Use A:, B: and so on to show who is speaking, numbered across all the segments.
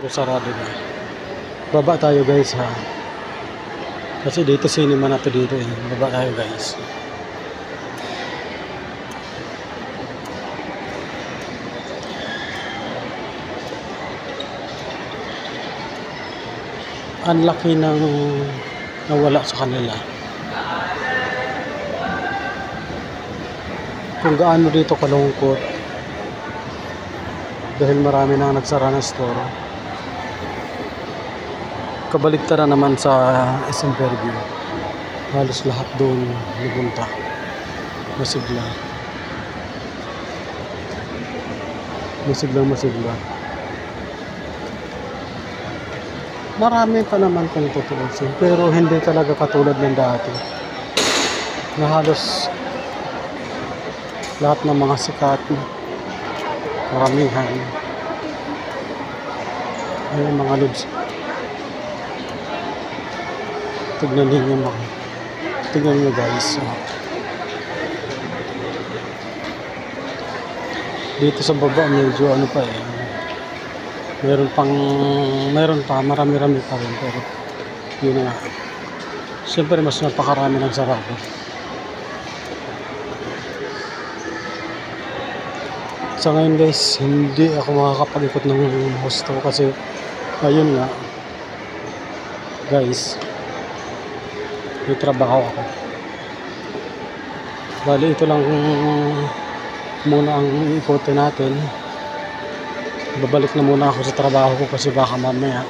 A: Pero sarado na. Baba tayo guys ha. Kasi dito cinema na to dito eh. Baba tayo guys. Ang laki ng nawala sa kanila. Kung gaano dito kalungkot. Dahil marami nang nagsara ng store. Kabaligtaran naman sa SM Fairview. Halos lahat doon napunta. Masigla. Masigla. Marami pa naman kung tutuusin. Pero hindi talaga katulad ng dati. Na halos lahat ng mga sikat. Maramihan. Ayun mga lods. Tignan niyo guys. Dito sa baba medyo ano pa eh. Meron pa marami-rami pa rin pero yun na nga. Siyempre mas napakarami ng sarado. Sa ngayon guys, hindi ako makakapag-ikot ng husto kasi ayun nga guys, may trabaho ako. Bali ito lang muna ang ikotin natin. Babalik na muna ako sa trabaho ko kasi baka mamaya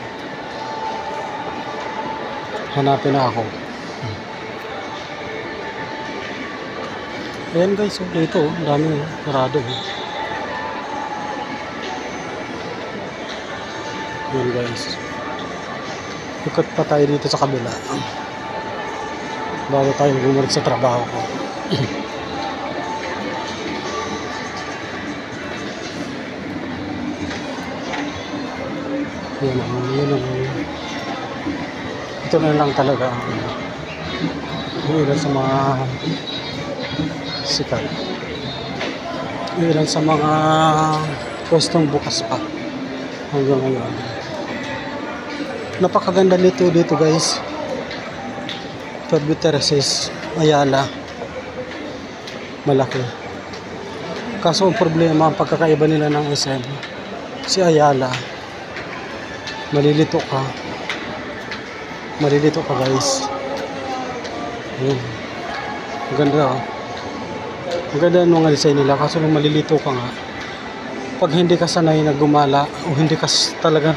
A: hanapin na ako. Ayan guys, so dito ang dami sarado eh. Yun guys, ikot pa tayo dito sa kabila bago tayo bumalik sa trabaho ko. Yun. Ito na lang talaga ilan sa mga sikat, ilan sa mga pwestong bukas pa hanggang ngayon. Napakaganda dito guys. Fairview Terraces, Ayala. Malaki. Kaso ang problema, ang pagkakaiba nila ng SM, si Ayala, malilito ka guys. Ayun. Ang ganda oh. Ang ganda ng mga design nila, kaso nung malilito ka nga, pag hindi ka sanay na gumala o hindi ka talaga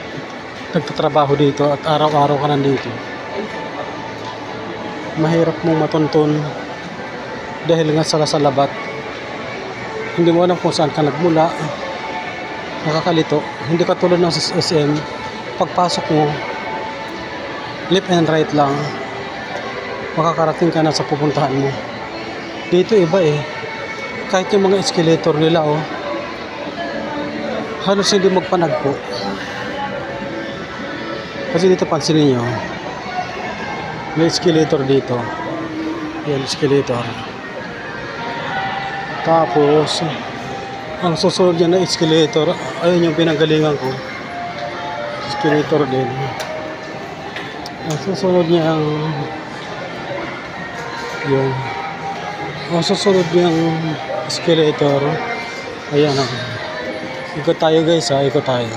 A: nagtatrabaho dito at araw-araw ka nandito, mahirap mong matuntun dahil nga sa labat. Hindi mo alam kung saan ka nagmula. Nakakalito. Hindi katulad ng SM, pagpasok mo left and right lang, makakarating ka na sa pupuntahan mo. Dito iba eh. Kahit yung mga escalator nila oh, halos hindi magpanagpo. Kasi dito pansinin nyo, may escalator dito. Yan, escalator. Tapos ang susunod niya na escalator, ayun yung pinanggalingan ko, escalator din. Ang susunod niya ang susunod niyang escalator, ayan o. Ikot tayo guys ha, ikot tayo.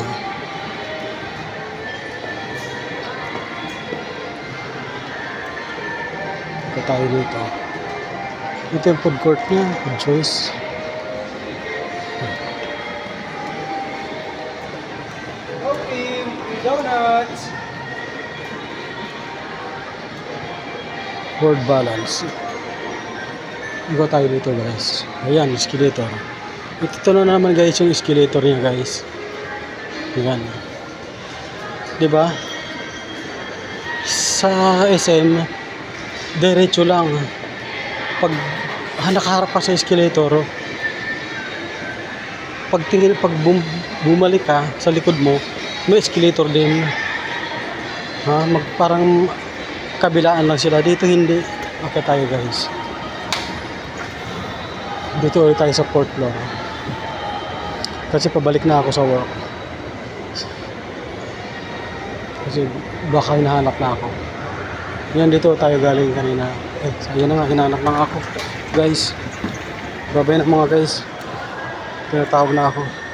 A: Ikot tayo dito. Ito yung food court niya, food choice.
B: Okay, donuts.
A: Word balance. Ikot tayo dito guys. Ayan, escalator. Ito na naman guys yung escalator niya guys. Ayan. Diba? Sa SM, diretso lang. Pag nakaharap ka sa escalator, pag bumalik ka sa likod mo, may escalator din. Ha, parang kabilaan lang sila. Dito hindi. Okay tayo guys. Dito ulit tayo sa 4th floor. Kasi pabalik na ako sa work. Kasi baka hinahanap na ako. Yan, dito tayo galing kanina. Ayan na nga, hinahanap na nga ako. Guys, babay na mga guys. Tinatawag na ako.